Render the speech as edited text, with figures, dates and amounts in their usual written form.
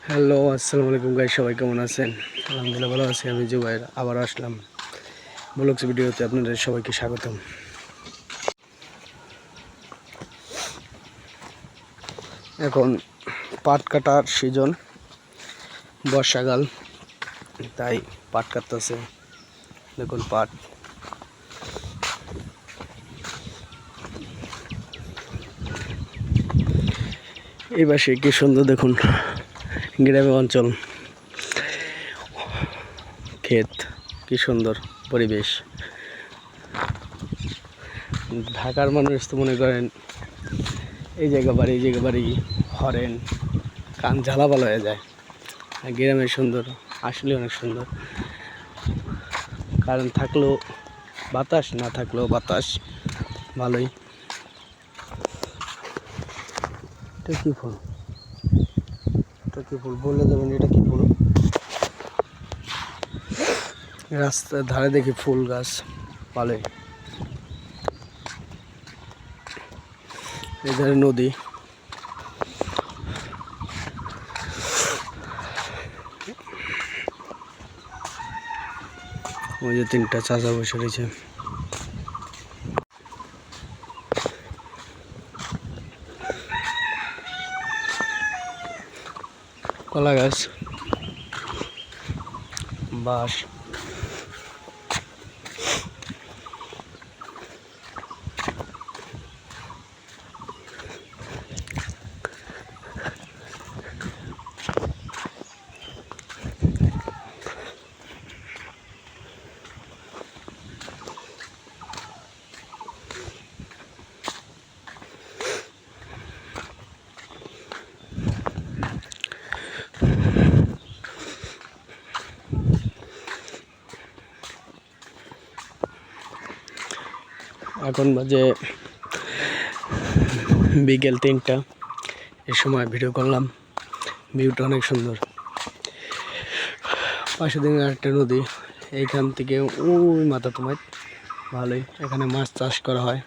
Hello, আসসালামু আলাইকুম guys, সবাই কেমন আছেন? আলহামদুলিল্লাহ ভালো আছি। আমি জুবাইর আবার আসলাম ব্লগস ভিডিওতে। আপনাদের সবাইকে স্বাগতম। এখন পাট কাটার সিজন, বর্ষাকাল, তাই পাট কাটতেছে। দেখুন পাট, এই পাশে কি সুন্দর দেখুন, গ্রামের অঞ্চল, ক্ষেত, কি সুন্দর পরিবেশ। ঢাকার মানুষ তো মনে করেন এই জায়গা বাড়ি হরেন কান ঝালাপালা হয়ে যায়। গ্রামের সুন্দর, আসলে অনেক সুন্দর। কারণ থাকলেও বাতাস, না থাকলেও বাতাস ভালোই। এটা কি ফুল? এটা কি ফুল বলে যাবেন? এটা কি ফুল? রাস্তার ধারে দেখি ফুল গাছ ভালোই। এই ধারে নদী, ওই যে তিনটা চাচা বসে রয়েছে। কলা গাছ, বাঁশ, এখন বাজে বিকেল 3টা। এ সময় ভিডিও করলাম। ভিউটা অনেক সুন্দর। পাশে দিকে একটা নদী, এইখান থেকে ওই মাথা তোমার ভালোই। এখানে মাছ চাষ করা হয়।